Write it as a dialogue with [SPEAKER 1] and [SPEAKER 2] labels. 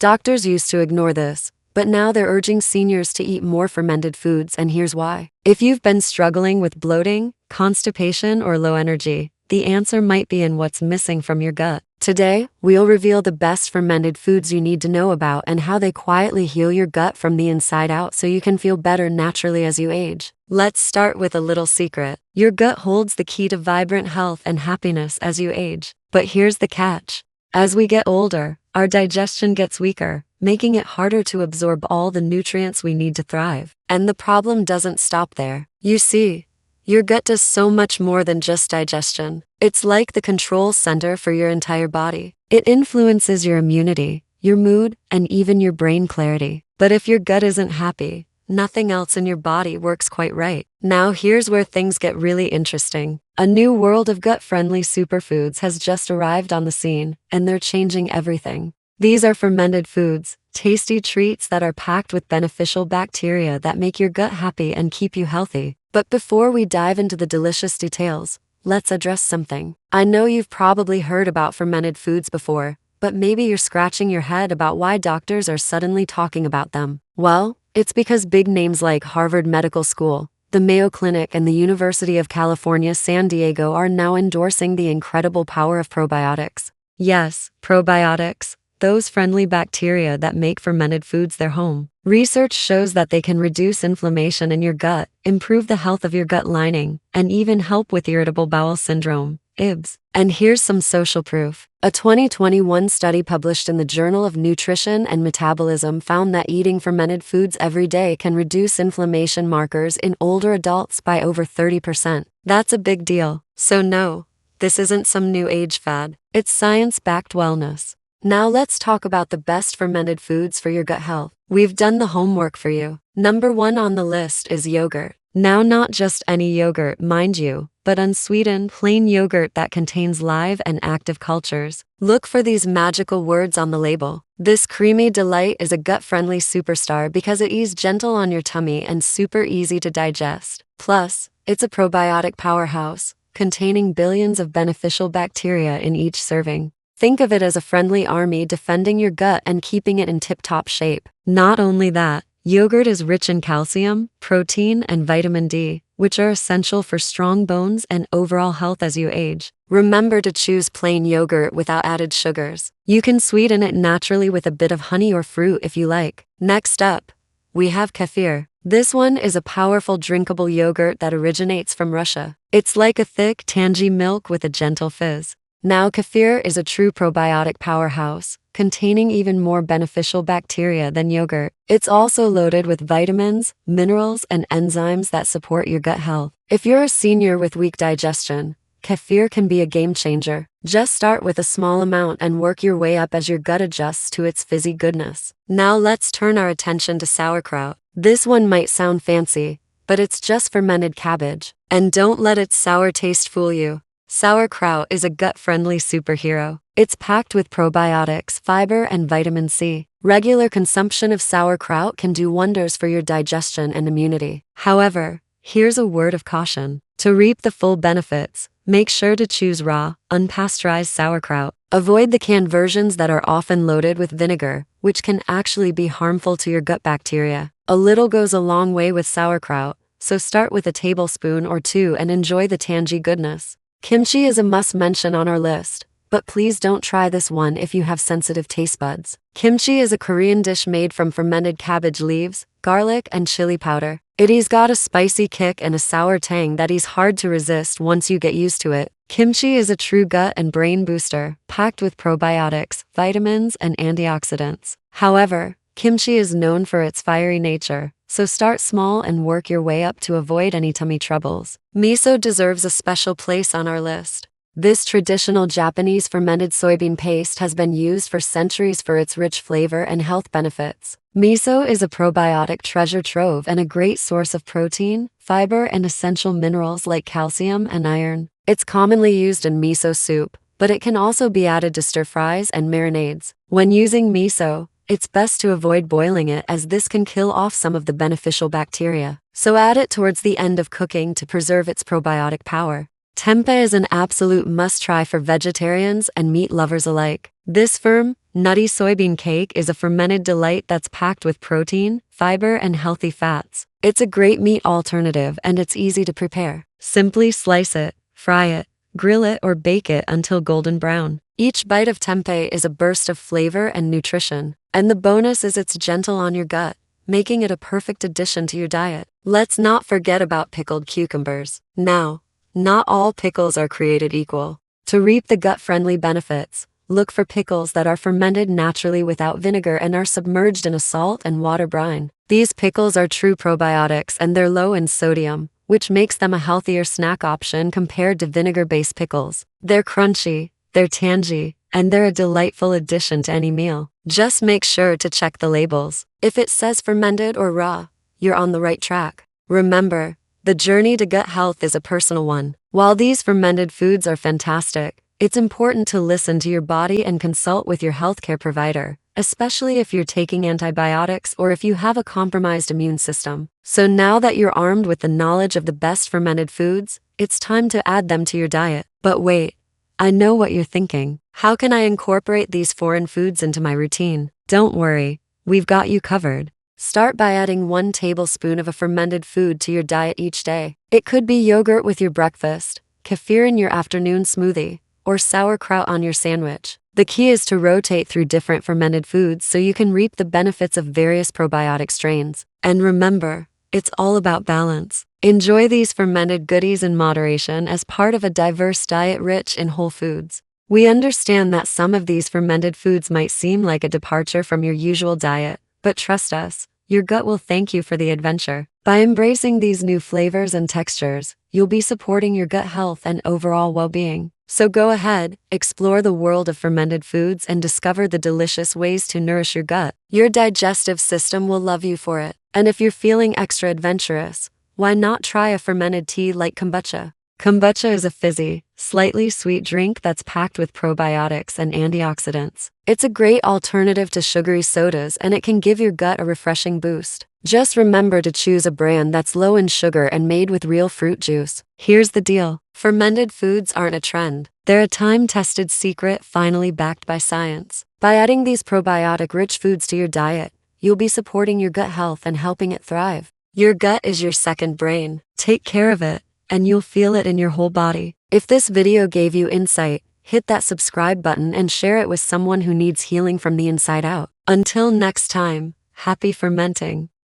[SPEAKER 1] Doctors used to ignore this, but now they're urging seniors to eat more fermented foods, and here's why. If you've been struggling with bloating, constipation, or low energy, the answer might be in what's missing from your gut. Today, we'll reveal the best fermented foods you need to know about and how they quietly heal your gut from the inside out so you can feel better naturally as you age. Let's start with a little secret. Your gut holds the key to vibrant health and happiness as you age. But here's the catch. As we get older, our digestion gets weaker, making it harder to absorb all the nutrients we need to thrive. And the problem doesn't stop there. You see, your gut does so much more than just digestion. It's like the control center for your entire body. It influences your immunity, your mood, and even your brain clarity. But if your gut isn't happy, nothing else in your body works quite right. Now here's where things get really interesting. A new world of gut-friendly superfoods has just arrived on the scene, and they're changing everything. These are fermented foods, tasty treats that are packed with beneficial bacteria that make your gut happy and keep you healthy. But before we dive into the delicious details, let's address something. I know you've probably heard about fermented foods before, but maybe you're scratching your head about why doctors are suddenly talking about them. Well, it's because big names like Harvard Medical School, the Mayo Clinic, and the University of California, San Diego are now endorsing the incredible power of probiotics. Yes, probiotics. Those friendly bacteria that make fermented foods their home. Research shows that they can reduce inflammation in your gut, improve the health of your gut lining, and even help with irritable bowel syndrome, IBS. And here's some social proof. A 2021 study published in the Journal of Nutrition and Metabolism found that eating fermented foods every day can reduce inflammation markers in older adults by over 30%. That's a big deal. So no, this isn't some new age fad. It's science-backed wellness. Now let's talk about the best fermented foods for your gut health. We've done the homework for you. Number 1 on the list is yogurt. Now not just any yogurt, mind you, but unsweetened, plain yogurt that contains live and active cultures. Look for these magical words on the label. This creamy delight is a gut-friendly superstar because it is gentle on your tummy and super easy to digest. Plus, it's a probiotic powerhouse, containing billions of beneficial bacteria in each serving. Think of it as a friendly army defending your gut and keeping it in tip-top shape. Not only that, yogurt is rich in calcium, protein, and vitamin D, which are essential for strong bones and overall health as you age. Remember to choose plain yogurt without added sugars. You can sweeten it naturally with a bit of honey or fruit if you like. Next up, we have kefir. This one is a powerful drinkable yogurt that originates from Russia. It's like a thick, tangy milk with a gentle fizz. Now kefir is a true probiotic powerhouse, containing even more beneficial bacteria than yogurt. It's also loaded with vitamins, minerals, and enzymes that support your gut health. If you're a senior with weak digestion, kefir can be a game changer. Just start with a small amount and work your way up as your gut adjusts to its fizzy goodness. Now let's turn our attention to sauerkraut. This one might sound fancy, but it's just fermented cabbage. And don't let its sour taste fool you. Sauerkraut is a gut-friendly superhero. It's packed with probiotics, fiber, and vitamin C. Regular consumption of sauerkraut can do wonders for your digestion and immunity. However, here's a word of caution. To reap the full benefits, make sure to choose raw, unpasteurized sauerkraut. Avoid the canned versions that are often loaded with vinegar, which can actually be harmful to your gut bacteria. A little goes a long way with sauerkraut, so start with a tablespoon or 2 and enjoy the tangy goodness. Kimchi is a must-mention on our list, but please don't try this one if you have sensitive taste buds. Kimchi is a Korean dish made from fermented cabbage leaves, garlic, and chili powder. It's got a spicy kick and a sour tang that is hard to resist once you get used to it. Kimchi is a true gut and brain booster, packed with probiotics, vitamins, and antioxidants. However, kimchi is known for its fiery nature, so start small and work your way up to avoid any tummy troubles. Miso deserves a special place on our list. This traditional Japanese fermented soybean paste has been used for centuries for its rich flavor and health benefits. Miso is a probiotic treasure trove and a great source of protein, fiber, and essential minerals like calcium and iron. It's commonly used in miso soup, but it can also be added to stir-fries and marinades. When using miso, it's best to avoid boiling it as this can kill off some of the beneficial bacteria. So add it towards the end of cooking to preserve its probiotic power. Tempeh is an absolute must-try for vegetarians and meat lovers alike. This firm, Nutty soybean cake is a fermented delight that's packed with protein, fiber, and healthy fats. It's a great meat alternative and it's easy to prepare. Simply slice it, fry it, grill it, or bake it until golden brown. Each bite of tempeh is a burst of flavor and nutrition. And the bonus is it's gentle on your gut, making it a perfect addition to your diet. Let's not forget about pickled cucumbers. Now, not all pickles are created equal. To reap the gut-friendly benefits, look for pickles that are fermented naturally without vinegar and are submerged in a salt and water brine. These pickles are true probiotics and they're low in sodium, which makes them a healthier snack option compared to vinegar-based pickles. They're crunchy, they're tangy, and they're a delightful addition to any meal. Just make sure to check the labels. If it says fermented or raw, you're on the right track. Remember, the journey to gut health is a personal one. While these fermented foods are fantastic, it's important to listen to your body and consult with your healthcare provider, especially if you're taking antibiotics or if you have a compromised immune system. So now that you're armed with the knowledge of the best fermented foods, it's time to add them to your diet. But wait, I know what you're thinking. How can I incorporate these foreign foods into my routine? Don't worry, we've got you covered. Start by adding 1 tablespoon of a fermented food to your diet each day. It could be yogurt with your breakfast, kefir in your afternoon smoothie, or sauerkraut on your sandwich. The key is to rotate through different fermented foods so you can reap the benefits of various probiotic strains. And remember, it's all about balance. Enjoy these fermented goodies in moderation as part of a diverse diet rich in whole foods. We understand that some of these fermented foods might seem like a departure from your usual diet, but trust us, your gut will thank you for the adventure. By embracing these new flavors and textures, you'll be supporting your gut health and overall well-being. So go ahead, explore the world of fermented foods and discover the delicious ways to nourish your gut. Your digestive system will love you for it. And if you're feeling extra adventurous, why not try a fermented tea like kombucha? Kombucha is a fizzy, slightly sweet drink that's packed with probiotics and antioxidants. It's a great alternative to sugary sodas and it can give your gut a refreshing boost. Just remember to choose a brand that's low in sugar and made with real fruit juice. Here's the deal. Fermented foods aren't a trend. They're a time-tested secret finally backed by science. By adding these probiotic-rich foods to your diet, you'll be supporting your gut health and helping it thrive. Your gut is your second brain. Take care of it, and you'll feel it in your whole body. If this video gave you insight, hit that subscribe button and share it with someone who needs healing from the inside out. Until next time, happy fermenting.